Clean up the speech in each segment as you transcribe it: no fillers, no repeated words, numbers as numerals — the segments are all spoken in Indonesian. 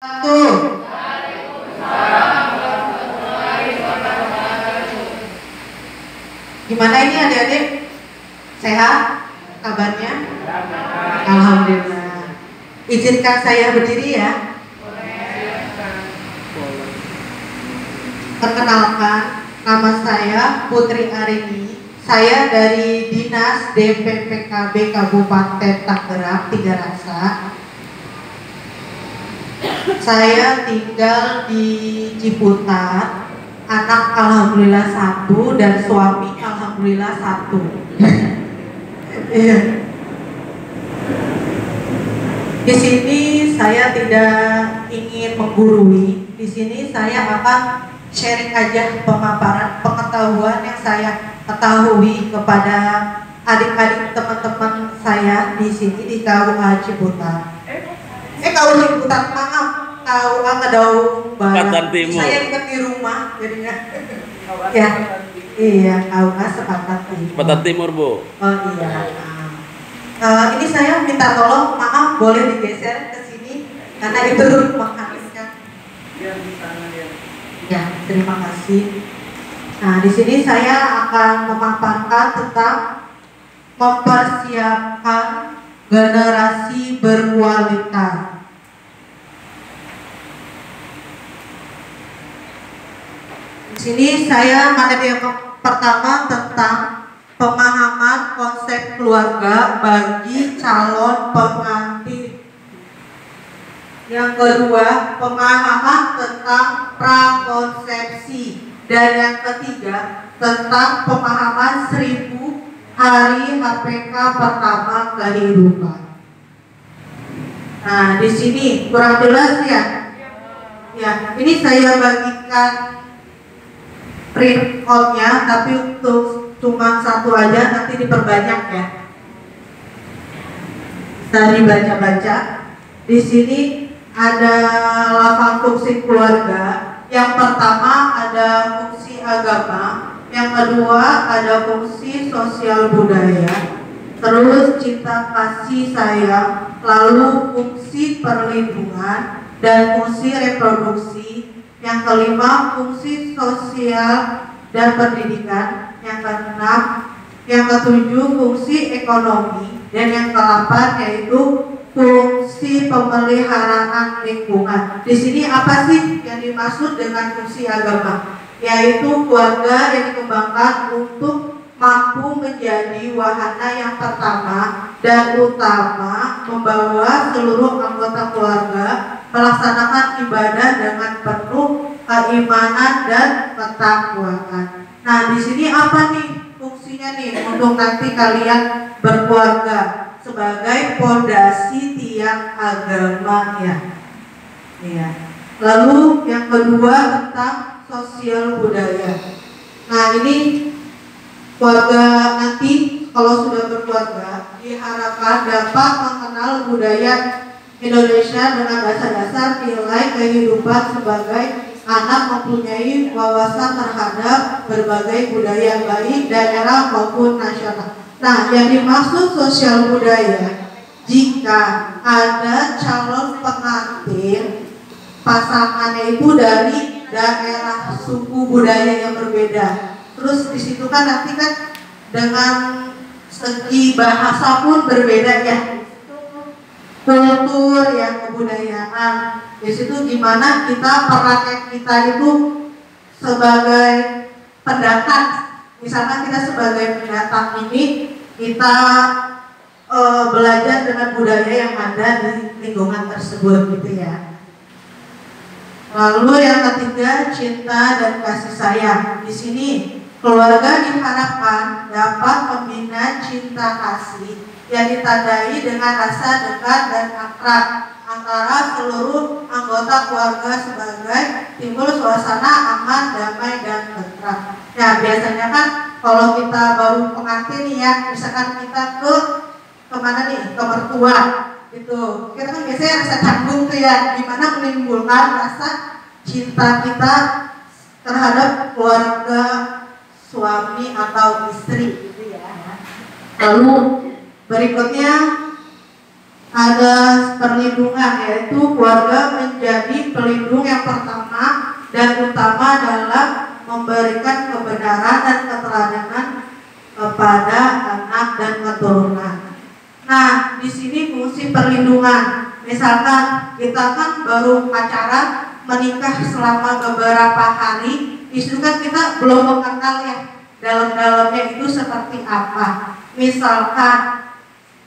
Satu. Gimana ini adik-adik? Sehat? Kabarnya? Alhamdulillah. Izinkan saya berdiri ya. Perkenalkan, nama saya Putri Arini. Saya dari Dinas DPPKB Kabupaten Tangerang, Tiga Rasa. Saya tinggal di Ciputat. Anak alhamdulillah 1 dan suami alhamdulillah 1. Iya. Di sini saya tidak ingin menggurui. Di sini saya akan sharing aja pemaparan pengetahuan yang saya ketahui kepada adik-adik teman-teman saya di sini di KUA Ciputat. KUA Ciputat, maaf, KUA Kedaung Barat. Saya ingat di rumah jadinya. Ya, iya, KUA Sepatat Timur, Bu. Oh iya. Ini saya minta tolong, maaf, boleh digeser ke sini karena itu menghabiskan. Ya, terima kasih. Nah, di sini saya akan memaparkan tentang mempersiapkan generasi berkualitas. Di sini saya materi yang pertama tentang pemahaman konsep keluarga bagi calon pengantin. Yang kedua, pemahaman tentang prakonsepsi. Dan yang ketiga, tentang pemahaman 1000 hari HPK pertama kehidupan. Nah, di sini kurang jelas ya? Ya, ini saya bagikan print out-nya, tapi untuk cuma 1 aja, nanti diperbanyak ya. Bisa dibaca-baca. Di sini ada 8 fungsi keluarga. Yang pertama ada fungsi agama, yang kedua ada fungsi sosial budaya, terus cinta kasih sayang, lalu fungsi perlindungan dan fungsi reproduksi. Yang kelima fungsi sosial dan pendidikan. Yang keenam, yang ketujuh fungsi ekonomi, dan yang ke-8 yaitu fungsi pemeliharaan lingkungan. Di sini apa sih yang dimaksud dengan fungsi agama? Yaitu keluarga yang dikembangkan untuk mampu menjadi wahana yang pertama dan utama membawa seluruh anggota keluarga melaksanakan ibadah dengan penuh keimanan dan ketakwaan. Nah, di sini apa nih fungsinya nih untuk nanti kalian berkeluarga sebagai fondasi tiang agama ya. Iya. Lalu yang kedua tentang sosial budaya. Nah, ini keluarga nanti kalau sudah berkeluarga diharapkan dapat mengenal budaya Indonesia dengan dasar-dasar nilai kehidupan sebagai anak, mempunyai wawasan terhadap berbagai budaya baik daerah maupun nasional. Nah, yang dimaksud sosial budaya, jika ada calon pengantin pasangannya itu dari daerah suku budaya yang berbeda, terus di situ kan nanti kan dengan segi bahasa pun berbeda ya, kultur ya, kebudayaan. Di situ gimana kita perannya kita itu sebagai pendatang. Misalkan kita sebagai pendatang ini kita belajar dengan budaya yang ada di lingkungan tersebut gitu ya. Lalu yang ketiga cinta dan kasih sayang. Di sini keluarga diharapkan dapat membina cinta kasih yang ditandai dengan rasa dekat dan akrab antara seluruh anggota keluarga sebagai timbul suasana aman, damai dan tentram. Ya, biasanya kan kalau kita baru pengantin ya, misalkan kita kemana nih, ke mertua gitu, kita kan biasanya rasa canggung tuh ya, gimana menimbulkan rasa cinta kita terhadap keluarga suami atau istri gitu ya. Lalu berikutnya ada perlindungan, yaitu keluarga menjadi pelindung yang pertama dan utama dalam memberikan kebenaran dan keteladanan kepada anak dan keturunan. Nah, di sini fungsi perlindungan. Misalkan kita kan baru pacaran, menikah selama beberapa hari, itu kan kita belum mengenal ya dalam-dalamnya itu seperti apa. Misalkan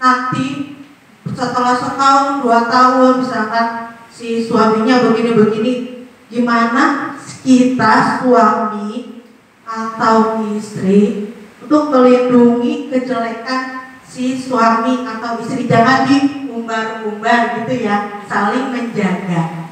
nanti setelah setahun, 2 tahun, misalkan si suaminya begini-begini, gimana kita suami atau istri untuk melindungi kejelekan si suami atau istri, jangan diumbar-umbar gitu ya, saling menjaga.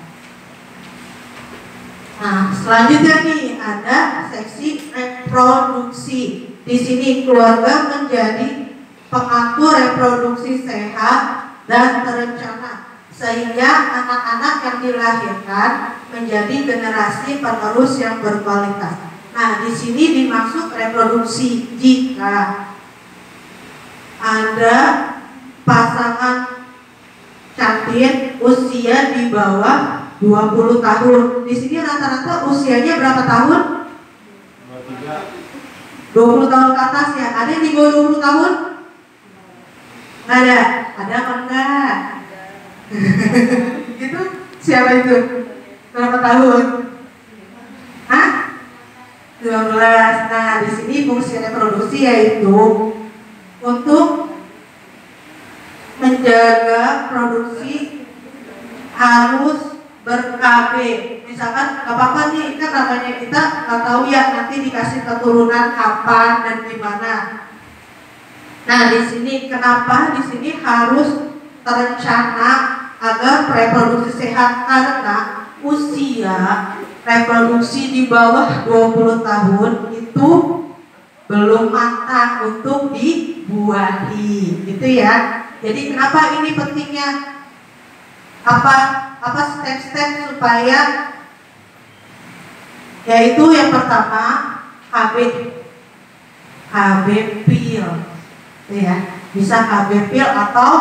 Nah, selanjutnya nih ada seksi reproduksi. Di sini keluarga menjadi pengatur reproduksi sehat dan terencana, sehingga anak-anak yang dilahirkan menjadi generasi penerus yang berkualitas. Nah, di sini dimaksud reproduksi jika ada pasangan cantik usia di bawah 20 tahun. Di sini rata-rata usianya berapa tahun? 20 tahun ke atas ya. Ada yang di bawah 20 tahun? Nggak ada? Ada apa enggak? Itu siapa itu? Berapa tahun? Hah? 12. Nah, di sini fungsi reproduksi yaitu untuk menjaga produksi harus ber-KB. Misalkan gak apa-apa nih, kan namanya kita nggak tahu ya nanti dikasih keturunan kapan dan gimana. Nah, di sini kenapa di sini harus terencana agar reproduksi sehat, karena usia reproduksi di bawah 20 tahun itu belum matang untuk dibuahi, gitu ya. Jadi kenapa ini pentingnya? Apa step-step supaya, yaitu yang pertama KB pil, ya, bisa KB pil atau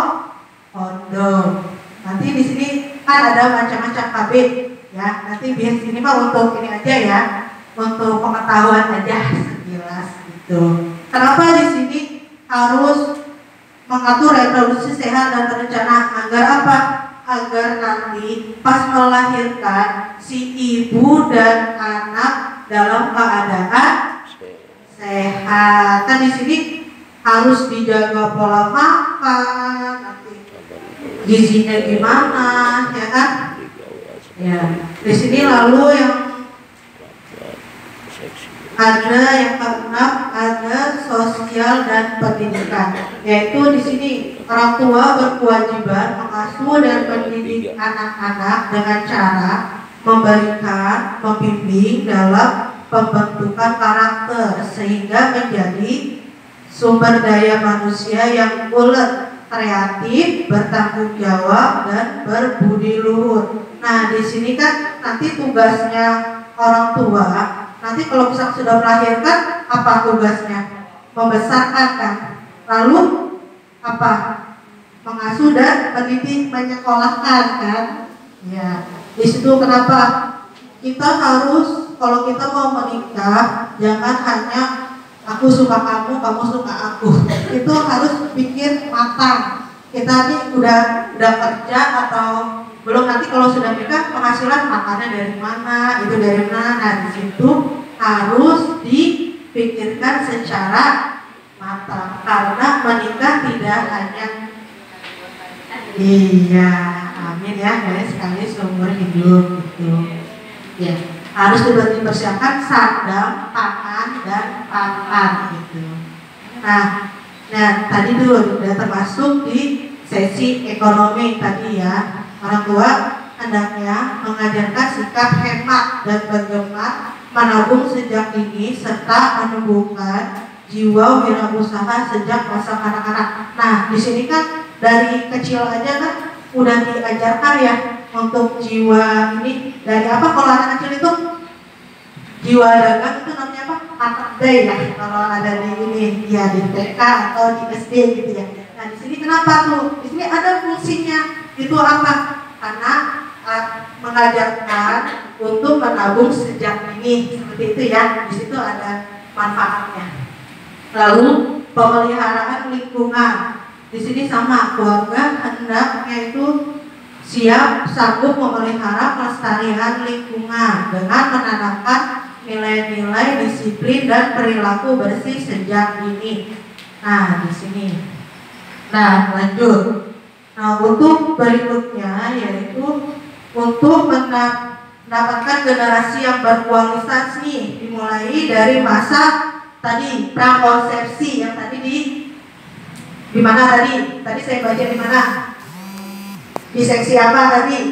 kondom. Nanti di sini kan ada macam-macam KB, ya. Nanti biar sini mah untuk ini aja ya, untuk pengetahuan aja sekilas gitu. Kenapa di sini harus mengatur reproduksi sehat dan terencana? Agar apa? Agar nanti pas melahirkan si ibu dan anak dalam keadaan sehat. Kan di sini harus dijaga pola makan, nanti gizinya gimana, ya kan? Ya. Di sini lalu yang ada yang keenam ada sosial dan pendidikan, yaitu di sini orang tua berkewajiban mengasuh dan mendidik anak-anak dengan cara memberikan, membimbing dalam pembentukan karakter sehingga menjadi sumber daya manusia yang ulet, kreatif, bertanggung jawab dan berbudi luhur. Nah, di sini kan nanti tugasnya orang tua. Nanti kalau misalnya sudah melahirkan, apa tugasnya? Membesarkan kan. Lalu apa? Mengasuh dan mendidik, menyekolahkan kan. Ya, di situ kenapa kita harus, kalau kita mau menikah, jangan hanya aku suka kamu, kamu suka aku. Itu harus pikir matang. Kita nih udah kerja atau belum, nanti kalau sudah nikah penghasilan makannya dari mana, itu dari mana. Nah, di situ harus dipikirkan secara matang, karena menikah tidak hanya amin ya guys, sekali seumur hidup gitu ya, harus dipersiapkan sandang, pangan dan papan gitu. Nah tadi tuh udah termasuk di sesi ekonomi tadi ya. Orang tua hendaknya mengajarkan sikap hemat dan bergemar menabung sejak dini serta menumbuhkan jiwa wirausaha sejak masa kanak-kanak. Nah, di sini kan dari kecil aja kan udah diajarkan ya untuk jiwa ini. Dari apa kalau anak kecil itu? Jiwa dagang itu namanya apa? Anak day ya. Kalau ada di ini ya di TK atau di SD gitu ya. Nah, di sini Kenapa tuh? Di sini ada fungsinya. Itu apa? Karena mengajarkan untuk menabung sejak dini, seperti itu ya. Di situ ada manfaatnya. Lalu pemeliharaan lingkungan. Di sini sama, keluarga hendaknya itu siap sanggup memelihara kelestarian lingkungan dengan menanamkan nilai-nilai disiplin dan perilaku bersih sejak dini. Nah, di sini. Nah, lanjut. Nah, untuk berikutnya yaitu untuk mendapatkan generasi yang berkualitas nih, dimulai dari masa tadi prakonsepsi yang tadi di mana tadi? Tadi saya baca di mana? Di seksi apa tadi?